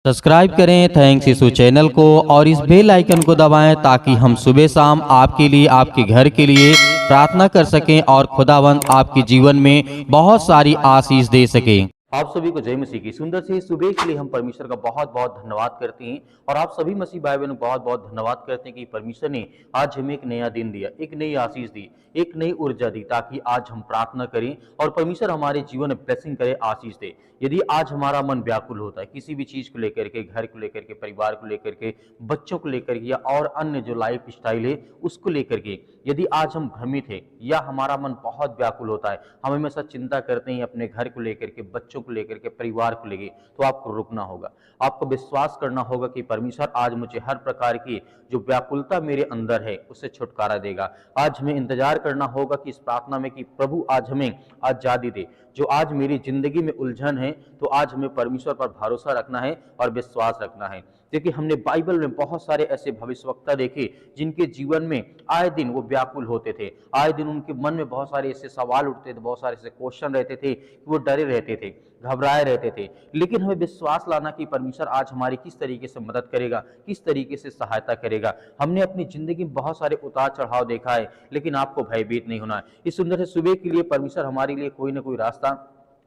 Subscribe करें thanks यीशु channel को और इस बेल आइकन को दबाएं ताकि हम सुबह शाम आपके लिए आपके घर के लिए प्रार्थना कर सकें और खुदावंद आपके जीवन में बहुत सारी आशीष दे सकें। आप सभी को जय मसीह की सुंदर सी सुबह के लिए हम परमेश्वर का बहुत बहुत धन्यवाद करते हैं और आप सभी मसीह भाई बहनों बहुत बहुत धन्यवाद करते हैं कि परमेश्वर ने आज हमें एक नया दिन दिया, एक नई आशीष दी, एक नई ऊर्जा दी ताकि आज हम प्रार्थना करें और परमेश्वर हमारे जीवन में ब्लेसिंग करे, आशीष दे। यदि आज हमारा मन व्याकुल होता है किसी भी चीज को लेकर के, घर को लेकर के, परिवार को लेकर के, बच्चों को लेकर के या और अन्य जो लाइफ स्टाइल है उसको लेकर के, यदि आज हम भ्रमित है या हमारा मन बहुत व्याकुल होता है, हम हमेशा चिंता करते हैं अपने घर को लेकर के, बच्चों को लेकर के, परिवार को लेकर, तो आपको रुकना होगा। आपको विश्वास करना होगा कि परमेश्वर आज मुझे हर प्रकार की जो व्याकुलता मेरे अंदर है उससे छुटकारा देगा। आज हमें इंतजार करना होगा कि इस प्रार्थना में कि प्रभु आज हमें आजादी दे। जो आज मेरी जिंदगी में उलझन है तो आज हमें परमेश्वर पर भरोसा रखना है और विश्वास रखना है, क्योंकि हमने बाइबल में बहुत सारे ऐसे भविष्यवक्ता देखे जिनके जीवन में आए दिन वो व्याकुल होते थे, आए दिन उनके मन में बहुत सारे ऐसे सवाल उठते थे, बहुत सारे ऐसे क्वेश्चन रहते थे कि वो डरे रहते थे, घबराए रहते थे। लेकिन हमें विश्वास लाना कि परमेश्वर आज हमारी किस तरीके से मदद करेगा, किस तरीके से सहायता करेगा। हमने अपनी जिंदगी में बहुत सारे उतार चढ़ाव देखा है, लेकिन आपको भयभीत नहीं होना है। इस सुंदर से सुबह के लिए परमेश्वर हमारे लिए कोई ना कोई रास्ता,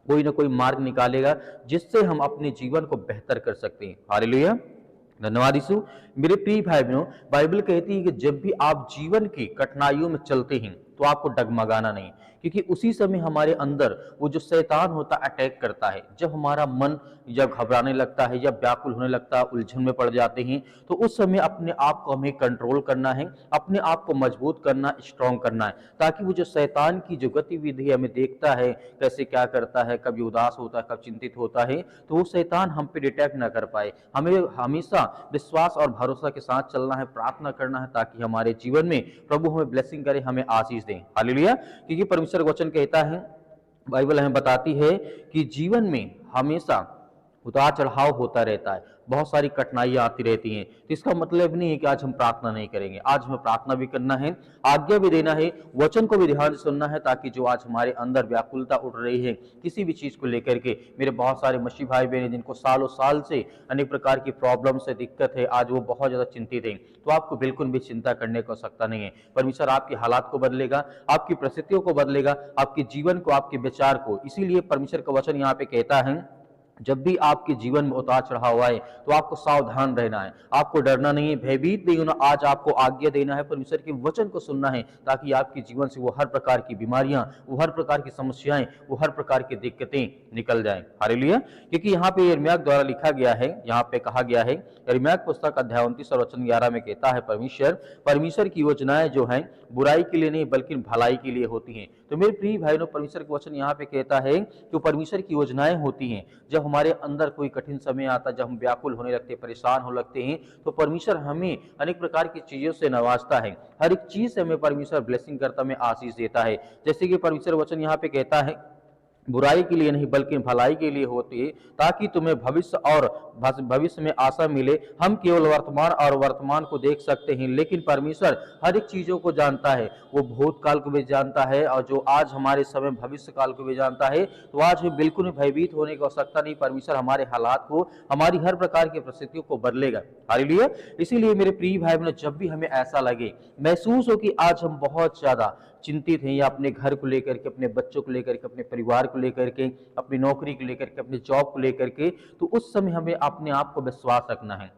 कोई ना कोई मार्ग निकालेगा जिससे हम अपने जीवन को बेहतर कर सकते हैं। हालेलुया, धन्यवाद यीशु। मेरे प्रिय भाई बहनों, बाइबल कहती है कि जब भी आप जीवन की कठिनाइयों में चलते हैं तो आपको डगमगाना नहीं, क्योंकि उसी समय हमारे अंदर वो जो शैतान होता अटैक करता है। जब हमारा मन जब घबराने लगता है या व्याकुल होने लगता है, उलझन में पड़ जाते हैं, तो उस समय अपने आप को हमें कंट्रोल करना है, अपने आप को मजबूत करना, स्ट्रॉन्ग करना है, ताकि वो जो शैतान की जो गतिविधि हमें देखता है कैसे क्या करता है, कभी उदास होता है, कब चिंतित होता है, तो वो शैतान हम पे डिटेक्ट ना कर पाए। हमें हमेशा विश्वास और भरोसा के साथ चलना है, प्रार्थना करना है, ताकि हमारे जीवन में प्रभु हमें ब्लेसिंग करे, हमें आशीष दें। हालेलुया, क्योंकि परमेश्वर वचन कहता है, बाइबल हमें बताती है कि जीवन में हमेशा उतार चढ़ाव होता रहता है, बहुत सारी कठिनाइयां आती रहती हैं। तो इसका मतलब नहीं है कि आज हम प्रार्थना नहीं करेंगे। आज हमें प्रार्थना भी करना है, आज्ञा भी देना है, वचन को भी ध्यान से सुनना है, ताकि जो आज हमारे अंदर व्याकुलता उठ रही है किसी भी चीज को लेकर के, मेरे बहुत सारे मसीह भाई बहन जिनको सालों साल से अनेक प्रकार की प्रॉब्लम से दिक्कत है, आज वो बहुत ज्यादा चिंतित है, तो आपको बिल्कुल भी चिंता करने की आवश्यकता नहीं है। परमेश्वर आपके हालात को बदलेगा, आपकी परिस्थितियों को बदलेगा, आपके जीवन को, आपके विचार को। इसीलिए परमेश्वर का वचन यहाँ पे कहता है, जब भी आपके जीवन में उतार चढ़ाव आए तो आपको सावधान रहना है, आपको डरना नहीं है, भयभीत नहीं होना। आज आपको आज्ञा देना है, परमेश्वर के वचन को सुनना है, ताकि आपके जीवन से वो हर प्रकार की बीमारियां, वो हर प्रकार की समस्याएं, वो हर प्रकार की दिक्कतें निकल जाएं। हालेलुया, क्योंकि यहाँ पे यिर्मयाह द्वारा लिखा गया है, यहाँ पे कहा गया है, यिर्मयाह पुस्तक अध्याय 29 और वचन 11 में कहता है, परमेश्वर की योजनाएं जो हैं बुराई के लिए नहीं बल्कि भलाई के लिए होती हैं। तो मेरे प्रिय भाइयों, परमेश्वर के वचन यहाँ पे कहता है कि परमेश्वर की योजनाएं होती हैं। जब हमारे अंदर कोई कठिन समय आता, जब हम व्याकुल होने लगते हैं, परेशान हो लगते हैं, तो परमेश्वर हमें अनेक प्रकार की चीजों से नवाजता है। हर एक चीज से हमें परमेश्वर ब्लेसिंग करता, हमें आशीष देता है। जैसे कि परमेश्वर वचन यहाँ पे कहता है, बुराई के लिए नहीं बल्कि भलाई के लिए होती है, ताकि तुम्हें भविष्य और भविष्य में आशा मिले। हम केवल वर्तमान और वर्तमान को देख सकते हैं, लेकिन परमेश्वर हर एक चीजों को जानता है। वो भूतकाल को भी जानता है और जो आज हमारे समय भविष्य काल को भी जानता है। तो आज हमें बिल्कुल भी भयभीत होने की आवश्यकता नहीं। परमेश्वर हमारे हालात को, हमारी हर प्रकार की परिस्थितियों को बदलेगा। हालेलुया, इसीलिए मेरे प्रिय भाई बहनों, जब भी हमें ऐसा लगे, महसूस हो कि आज हम बहुत ज्यादा चिंतित हैं, या अपने घर को लेकर के, अपने बच्चों को लेकर के, अपने परिवार को लेकर के, अपनी नौकरी को लेकर के, अपने जॉब को लेकर के, तो उस समय हमें अपने आप को विश्वास रखना है,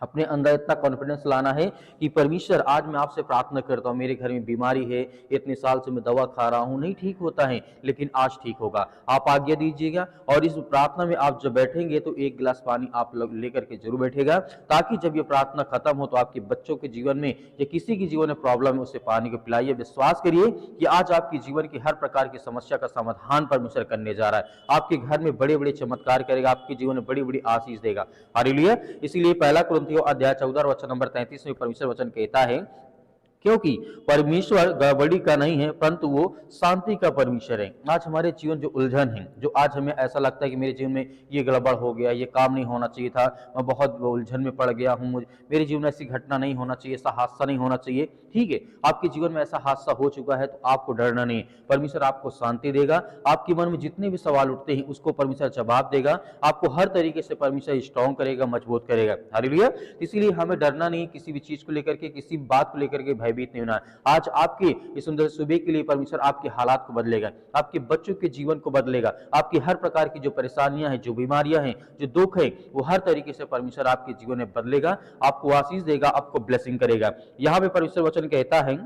अपने अंदर इतना कॉन्फिडेंस लाना है कि परमेश्वर आज मैं आपसे प्रार्थना करता हूँ, मेरे घर में बीमारी है, इतने साल से मैं दवा खा रहा हूँ, नहीं ठीक होता है, लेकिन आज ठीक होगा। आप आज्ञा दीजिएगा और इस प्रार्थना में आप जब बैठेंगे तो एक गिलास पानी आप लेकर के जरूर बैठेगा, ताकि जब ये प्रार्थना खत्म हो तो आपके बच्चों के जीवन में या किसी के जीवन में प्रॉब्लम है, उसे पानी को पिलाइए। विश्वास करिए कि आज आपके जीवन की हर प्रकार की समस्या का समाधान परमेश्वर करने जा रहा है। आपके घर में बड़े बड़े चमत्कार करेगा, आपके जीवन में बड़ी बड़ी आशीष देगा। हालेलुया, इसीलिए पहला कुरिन्थियों अध्याय 14 वचन नंबर 33 में परमेश्वर वचन कहता है क्योंकि परमेश्वर गड़बड़ी का नहीं है, परंतु वो शांति का परमेश्वर है। आज हमारे जीवन जो उलझन है, जो आज हमें ऐसा लगता है कि मेरे जीवन में ये गड़बड़ हो गया, ये काम नहीं होना चाहिए था, मैं बहुत उलझन में पड़ गया हूँ, मेरे जीवन में ऐसी घटना नहीं होना चाहिए, ऐसा हादसा नहीं होना चाहिए। ठीक है, आपके जीवन में ऐसा हादसा हो चुका है तो आपको डरना नहीं है। परमेश्वर आपको शांति देगा, आपके मन में जितने भी सवाल उठते हैं उसको परमेश्वर जवाब देगा, आपको हर तरीके से परमेश्वर स्ट्रॉन्ग करेगा, मजबूत करेगा। हालेलुया। इसीलिए हमें डरना नहीं, किसी भी चीज को लेकर के, किसी बात को लेकर के भयभीत नहीं होना। आज आपके इस सुंदर सुबह के लिए परमेश्वर आपके हालात को बदलेगा, आपके बच्चों के जीवन को बदलेगा, आपकी हर प्रकार की जो परेशानियां हैं, जो बीमारियां हैं, जो दुख है, वो हर तरीके से परमेश्वर आपके जीवन में बदलेगा, आपको आशीष देगा, आपको ब्लेसिंग करेगा। यहाँ पे परमेश्वर वचन कहता है,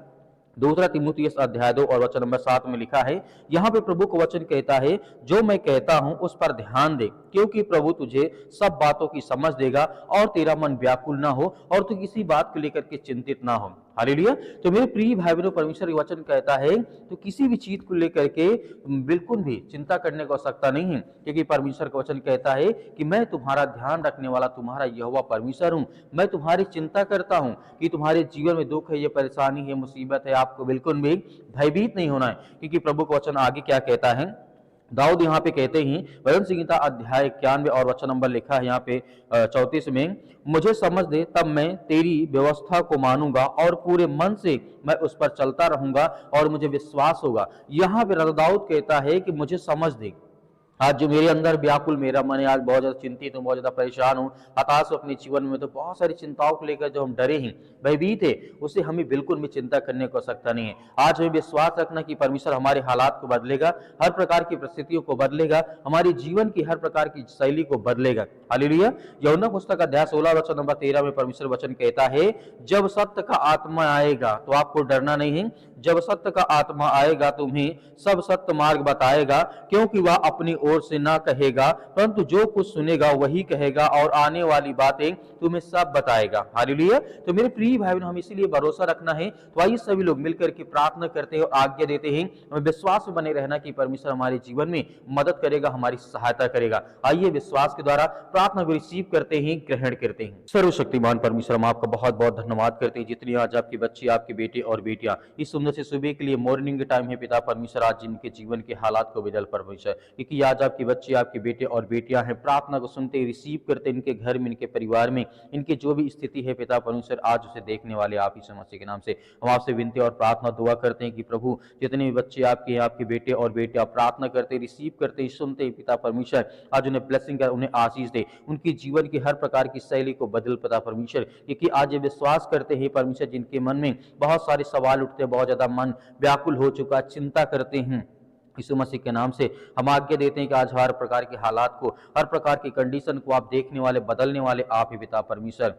दूसरा तीमुथियुस अध्याय 2 और वचन नंबर 7 में लिखा है, यहाँ पे प्रभु का वचन कहता है, जो मैं कहता हूं उस पर ध्यान दे, क्योंकि प्रभु तुझे सब बातों की समझ देगा और तेरा मन व्याकुल ना हो और तू किसी बात को लेकर के चिंतित ना हो। हालेलुया। तो मेरे प्रिय भाई बहनों, परमेश्वर का वचन कहता है तो किसी भी चीज को लेकर के बिल्कुल भी चिंता करने की आवश्यकता नहीं है, क्योंकि परमेश्वर का वचन कहता है कि मैं तुम्हारा ध्यान रखने वाला तुम्हारा यहोवा परमेश्वर हूं। मैं तुम्हारी चिंता करता हूं कि तुम्हारे जीवन में दुख है, ये परेशानी है, मुसीबत है, आपको बिल्कुल भी भयभीत नहीं होना है, क्योंकि प्रभु का वचन आगे क्या कहता है। दाऊद यहाँ पे कहते हैं, भजन संहिता अध्याय 91 और वचन नंबर लिखा है यहाँ पे 34 में, मुझे समझ दे तब मैं तेरी व्यवस्था को मानूंगा और पूरे मन से मैं उस पर चलता रहूंगा और मुझे विश्वास होगा। यहाँ पे दाऊद कहता है कि मुझे समझ दे। आज जो मेरे अंदर व्याकुल मेरा मन है, आज बहुत ज्यादा चिंतित हूँ, बहुत ज्यादा परेशान हूँ, हताश हूँ अपने जीवन में, तो बहुत सारी चिंताओं को लेकर जो हम डरे हैं, भयभीत है, उससे हमें बिल्कुल भी चिंता करने को आवश्यकता नहीं है। आज हमें विश्वास रखना कि परमेश्वर हमारे हालात को बदलेगा, हर प्रकार की परिस्थितियों को बदलेगा, हमारी जीवन की हर प्रकार की शैली को बदलेगा। हालेलुया। यूहन्ना पुस्तक अध्याय 16 वचन नंबर 13 में परमेश्वर वचन कहता है, जब सत्य का आत्मा आएगा तो आपको डरना नहीं है, जब सत्य का आत्मा आएगा तुम्हें सब सत्य मार्ग बताएगा, क्योंकि वह अपनी ओर से ना कहेगा, परंतु जो कुछ सुनेगा वही कहेगा और आने वाली बातें तुम्हें सब बताएगा। हालेलुया। तो मेरे प्रिय भाई बहन, हम इसीलिए भरोसा रखना है, तो आइए सभी लोग मिलकर के प्रार्थना करते हैं और आज्ञा देते हैं, हमें विश्वास में बने रहना कि परमेश्वर हमारे जीवन में मदद करेगा, हमारी सहायता करेगा। आइए विश्वास के द्वारा प्रार्थना को रिसीव करते हैं, ग्रहण करते हैं। सर्वशक्तिमान परमेश्वर, हम आपका बहुत बहुत धन्यवाद करते हैं, जितनी आज आपके बच्चे, आपके बेटे और बेटियां इस सुंदर से सुबह के लिए मॉर्निंग के टाइम है पिता परमेश्वर, आज जिनके जीवन के हालात को बदल परमेश्वर, क्योंकि आज आपके बच्चे, आपके बेटे और बेटियां हैं, प्रार्थना को सुनते, रिसीव करते, इनके घर में, इनके परिवार में, इनकी जो भी स्थिति है पिता परमेश्वर, आज उसे देखने वाले आप यीशु मसीह के नाम से हम आपसे विनती और प्रार्थना दुआ करते हैं कि प्रभु जितने भी बच्चे आपके, आपके बेटे और बेटियां प्रार्थना करते, रिसीव करते, सुनते पिता परमेश्वर, आज उन्हें ब्लेसिंग कर, उन्हें आशीष दे, उनकी जीवन की हर प्रकार की शैली को बदल पिता परमेश्वर, क्योंकि आज ये विश्वास करते हैं परमेश्वर, जिनके मन में बहुत सारे सवाल उठते हैं, बहुत ज्यादा मन व्याकुल हो चुका, चिंता करते हैं, यीशु मसीह के नाम से हम आज्ञा देते हैं कि आज हर प्रकार के हालात को, हर प्रकार की कंडीशन को आप देखने वाले, बदलने वाले आप ही पिता परमेश्वर,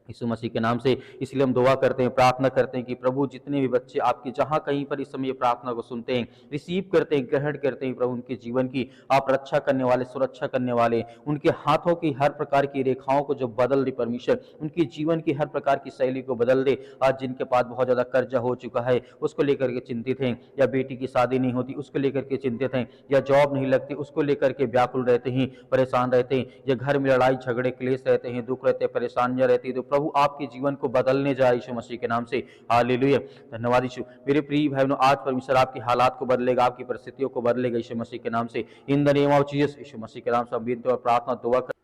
यीशु मसीह के नाम से। इसलिए हम दुआ करते हैं, प्रार्थना करते हैं कि प्रभु जितने भी बच्चे आपके जहां कहीं पर इस समय प्रार्थना को सुनते हैं, रिसीव करते हैं, ग्रहण करते हैं, प्रभु उनके जीवन की आप रक्षा करने वाले, सुरक्षा करने वाले, उनके हाथों की हर प्रकार की रेखाओं को जो बदल दे परमेश्वर, उनके जीवन की हर प्रकार की शैली को बदल दे। आज जिनके पास बहुत ज्यादा कर्जा हो चुका है, उसको लेकर के चिंतित हैं, या बेटी की शादी नहीं होती उसको लेकर के चिंतित हैं, या जॉब नहीं लगती उसको लेकर के व्याकुल रहते हैं, परेशान रहते हैं, या घर में लड़ाई झगड़े क्लेश रहते हैं, दुख रहते हैं, परेशानियां रहती है, तो प्रभु आपके जीवन को बदलने जाए यीशु मसीह के नाम से। हालेलुया। धन्यवाद यीशु। मेरे प्रिय भाई बहनों, आज परमेश्वर आपके हालात को बदलेगा, आपकी परिस्थितियों को बदलेगा यीशु मसीह के नाम से। In the name of Jesus, यीशु मसीह के नाम से विनती और प्रार्थना दुआ कर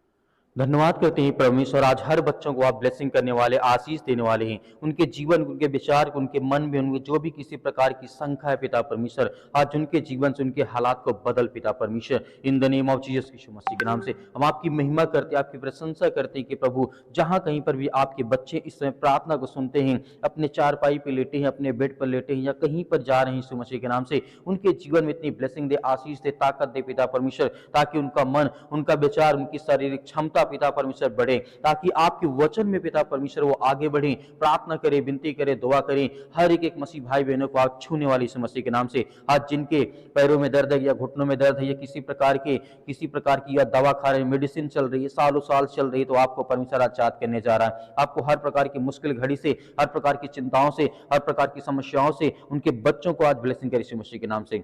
धन्यवाद करते हैं परमेश्वर, आज हर बच्चों को आप ब्लेसिंग करने वाले, आशीष देने वाले हैं, उनके जीवन, उनके विचार, उनके मन में, उनके जो भी किसी प्रकार की शंका है पिता परमेश्वर, आज उनके जीवन से उनके हालात को बदल पिता परमेश्वर, in the name of Jesus, यीशु मसीह के नाम से हम आपकी महिमा करते हैं, आपकी प्रशंसा करते हैं कि प्रभु जहां कहीं पर भी आपके बच्चे इस समय प्रार्थना को सुनते हैं, अपने चारपाई पे लेटे हैं, अपने बेड पर लेटे हैं, या कहीं पर जा रहे हैं यीशु मसीह के नाम से, उनके जीवन में इतनी ब्लेसिंग दे, आशीष दे, ताकत दे पिता परमेश्वर, ताकि उनका मन, उनका विचार, उनकी शारीरिक क्षमता पिता परमेश्वर बढ़े, ताकि आपके वचन में पिता परमेश्वर वो आगे बढ़े, प्रार्थना करे, विनती करे, दुआ करे, हर एक मसीह भाई बहनों को आप छूने वाले यीशु मसीह के नाम से। आज जिनके पैरों में दर्द है, या घुटनों में दर्द है, या किसी प्रकार की या दवा खा रहे, मेडिसिन चल रही है, सालों साल चल रही है, तो आपको परमेश्वर आजाद करने जा रहा है। आपको हर प्रकार की मुश्किल घड़ी से, हर प्रकार की चिंताओं से, हर प्रकार की समस्याओं से उनके बच्चों को आज ब्लेसिंग करे यीशु मसीह के नाम से।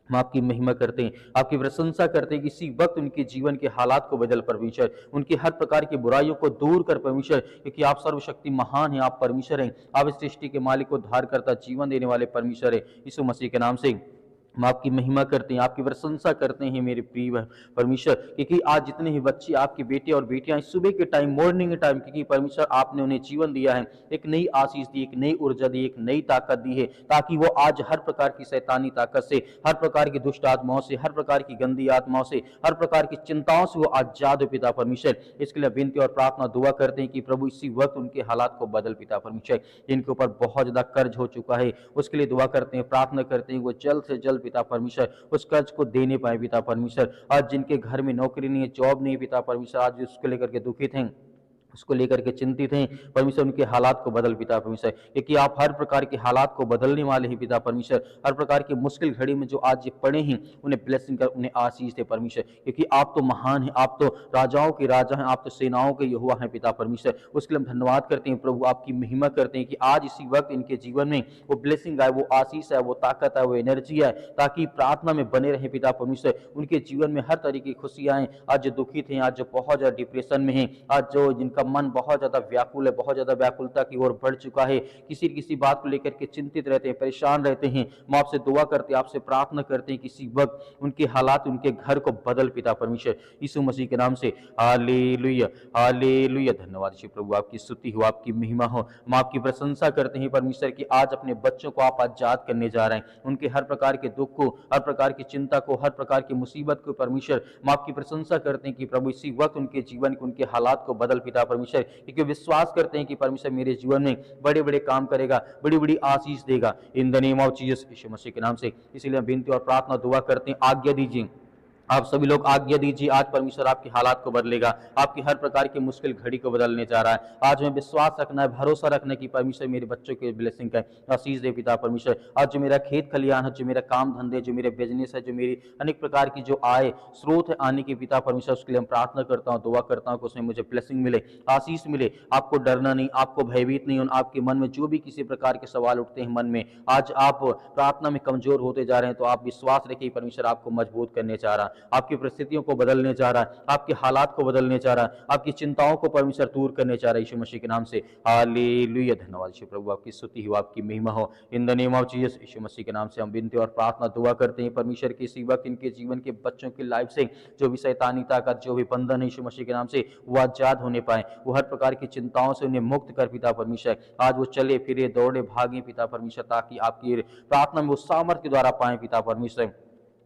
हम आपकी महिमा करते हैं, आपकी प्रशंसा करते हैं कि इसी वक्त उनके जीवन के हालात को बदल परमेश्वर, उनकी हर प्रकार की बुराइयों को दूर कर परमेश्वर, क्योंकि आप सर्वशक्ति महान हैं, आप परमेश्वर हैं, आप इस सृष्टि के मालिक को धार करता जीवन देने वाले परमेश्वर है। यीशु मसीह के नाम से हम आपकी महिमा करते हैं, आपकी प्रशंसा करते हैं मेरे प्रिय परमेश्वर, क्योंकि आज जितने ही बच्चे आपके बेटे और बेटियां सुबह के टाइम, मॉर्निंग टाइम, क्योंकि परमेश्वर आपने उन्हें जीवन दिया है, एक नई आशीष दी, एक नई ऊर्जा दी, एक नई ताकत दी है, ताकि वो आज हर प्रकार की शैतानी ताकत से, हर प्रकार की दुष्ट आत्माओं से, हर प्रकार की गंदी आत्माओं से, हर प्रकार की चिंताओं से वो आजाद हो पिता परमेश्वर। इसके लिए विनती और प्रार्थना दुआ करते हैं कि प्रभु इसी वक्त उनके हालात को बदल पिता परमेश्वर। जिनके ऊपर बहुत ज्यादा कर्ज हो चुका है उसके लिए दुआ करते हैं, प्रार्थना करते हैं वो जल्द से जल्द पिता परमेश्वर उस कर्ज को देने पाए पिता परमेश्वर। आज जिनके घर में नौकरी नहीं है, जॉब नहीं है पिता परमेश्वर, आज उसको लेकर के दुखित हैं, उसको लेकर के चिंतित हैं परमेश्वर, उनके हालात को बदल पिता परमेश्वर, क्योंकि आप हर प्रकार के हालात को बदलने वाले हैं पिता परमेश्वर। हर प्रकार की मुश्किल घड़ी में जो आज ये पड़े हैं उन्हें ब्लेसिंग कर, उन्हें आशीष दे परमेश्वर, क्योंकि आप तो महान हैं, आप तो राजाओं के राजा हैं, आप तो सेनाओं के यहोवा हैं पिता परमेश्वर। उसके लिए हम धन्यवाद करते हैं प्रभु, आपकी महिमा करते हैं कि आज इसी वक्त इनके जीवन में वो ब्लेसिंग आए, वो आशीष है, वो ताकत है, वो एनर्जी है, ताकि प्रार्थना में बने रहे पिता परमेश्वर। उनके जीवन में हर तरीके की खुशियां आए। आज जो दुखित हैं, आज जो बहुत ज्यादा डिप्रेशन में हैं, आज जो जिनका मन बहुत ज्यादा व्याकुल है, बहुत ज्यादा व्याकुलता की ओर बढ़ चुका है, किसी किसी बात को लेकर के चिंतित रहते हैं, परेशान रहते हैं, हम आपसे दुआ करते हैं, आपसे प्रार्थना करते हैं किसी वक्त उनके हालात, उनके घर को बदल पिता परमेश्वर, यीशु मसीह के नाम से। Hallelujah, hallelujah. धन्यवाद यीशु प्रभु, आपकी स्तुति हो, आपकी महिमा हो। हम आपकी प्रशंसा करते हैं परमेश्वर की आज अपने बच्चों को आप आजाद करने जा रहे हैं, उनके हर प्रकार के दुख को, हर प्रकार की चिंता को, हर प्रकार की मुसीबत को परमेश्वर हम आपकी प्रशंसा करते हैं कि प्रभु इसी वक्त उनके जीवन, उनके हालात को बदल पिता परमेश्वर, क्योंकि विश्वास करते हैं कि परमेश्वर मेरे जीवन में बड़े बड़े काम करेगा, बड़ी बड़ी आशीष देगा, in the name of Jesus, यीशु मसीह के नाम से। इसलिए हम विनती और प्रार्थना दुआ करते हैं, आज्ञा दीजिए, आप सभी लोग आज्ञा दीजिए, आज परमेश्वर आपके हालात को बदलेगा, आपकी हर प्रकार की मुश्किल घड़ी को बदलने जा रहा है। आज हमें विश्वास रखना है, भरोसा रखना है कि परमेश्वर मेरे बच्चों के ब्लेसिंग का आशीष दे पिता परमेश्वर। आज जो मेरा खेत खलियान है, जो मेरा काम धंधे, जो मेरे बिजनेस है, जो मेरी अनेक प्रकार की जो आय स्रोत है आने की पिता परमेश्वर, उसके लिए हम प्रार्थना करता हूँ, दुआ करता हूँ कि उसमें मुझे ब्लेसिंग मिले, आशीष मिले, आपको डरना नहीं, आपको भयभीत नहीं होना। आपके मन में जो भी किसी प्रकार के सवाल उठते हैं मन में, आज आप प्रार्थना में कमजोर होते जा रहे हैं, तो आप विश्वास रखिए परमेश्वर आपको मजबूत करने जा रहा है, आपकी परिस्थितियों को बदलने जा रहा है, आपके हालात को बदलने जा रहा है, आपकी चिंताओं को परमेश्वर दूर करने जा रहा है, यीशु मसीह के नाम से। हालेलुया। धन्यवाद यीशु प्रभु, आपकी स्तुति हो, आपकी महिमा हो, in the name of Jesus, यीशु मसीह के नाम से हम विनती और प्रार्थना दुआ करते हैं परमेश्वर की इसी वक्त इनके जीवन के बच्चों की लाइफ से जो भी शैतानी ताकत, जो भी बंधन है यीशु मसीह के नाम से वो आजाद होने पाए, वो हर प्रकार की चिंताओं से उन्हें मुक्त कर पिता परमेश्वर। आज वो चले फिरे, दौड़े, भागे पिता परमेश्वर, ताकि आपकी प्रार्थना में वो सामर्थ्य के द्वारा पाए पिता परमेश्वर,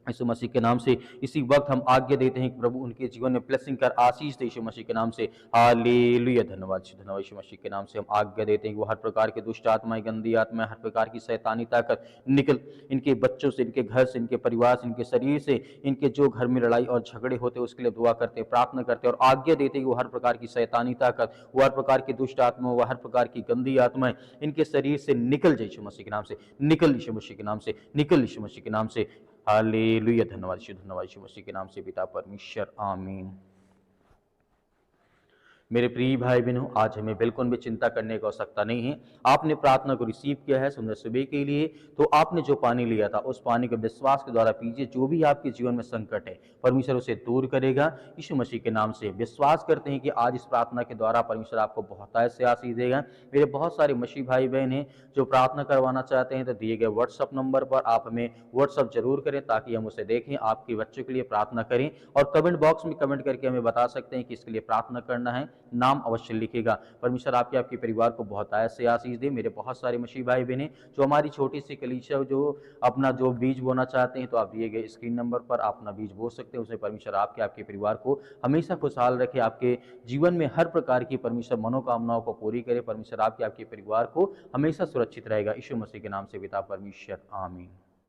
यीशु मसीह के नाम से। इसी वक्त हम आज्ञा देते हैं कि प्रभु उनके जीवन में ब्लेसिंग कर, आशीष दे यीशु मसीह के नाम से। हालेलुया। धन्यवाद यीशु मसीह के नाम से हम आज्ञा देते हैं कि वो हर प्रकार के दुष्ट आत्माएं, गंदी आत्माएं, हर प्रकार की शैतानी ताकत निकल इनके बच्चों से, इनके घर से, इनके परिवार से, इनके शरीर से, इनके जो घर में लड़ाई और झगड़े होते हैं उसके लिए दुआ करते हैं, प्रार्थना करते हैं और आज्ञा देते हैं कि वो हर प्रकार की शैतानी ताकत, वो हर प्रकार की दुष्ट आत्मा, वो हर प्रकार की गंदी आत्माएं इनके शरीर से निकल जाए यीशु मसीह के नाम से, निकल यीशु मसीह के नाम से, निकल यीशु मसीह के नाम से। हालेलुया। धन्यवाद यीशु मसीह के नाम से पिता परमेश्वर, आमीन। मेरे प्रिय भाई बहनों, आज हमें बिल्कुल भी चिंता करने की आवश्यकता नहीं है। आपने प्रार्थना को रिसीव किया है सुंदर सुबह के लिए, तो आपने जो पानी लिया था उस पानी को विश्वास के द्वारा पीजिए। जो भी आपके जीवन में संकट है परमेश्वर उसे दूर करेगा यीशु मसीह के नाम से। विश्वास करते हैं कि आज इस प्रार्थना के द्वारा परमेश्वर आपको बहुत ऐसे आशीष देगा। मेरे बहुत सारे मसीह भाई बहन हैं जो प्रार्थना करवाना चाहते हैं, तो दिए गए व्हाट्सअप नंबर पर आप हमें व्हाट्सअप जरूर करें ताकि हम उसे देखें, आपके बच्चों के लिए प्रार्थना करें। और कमेंट बॉक्स में कमेंट करके हमें बता सकते हैं कि इसके लिए प्रार्थना करना है, नाम अवश्य लिखेगा। परमेश्वर आपके परिवार को बहुत ऐसे आशीष दे। मेरे बहुत सारे मसीह भाई बहन हैं जो हमारी छोटी सी कलीसिया जो अपना जो बीज बोना चाहते हैं, तो आप दिए गए स्क्रीन नंबर पर आप अपना बीज बो सकते हैं। उसमें परमेश्वर आपके परिवार को हमेशा खुशहाल रखे, आपके जीवन में हर प्रकार की परमेश्वर मनोकामनाओं को पूरी करे। परमेश्वर आपके परिवार को हमेशा सुरक्षित रहेगा। यीशु मसीह के नाम से पिता परमेश्वर, आमीन।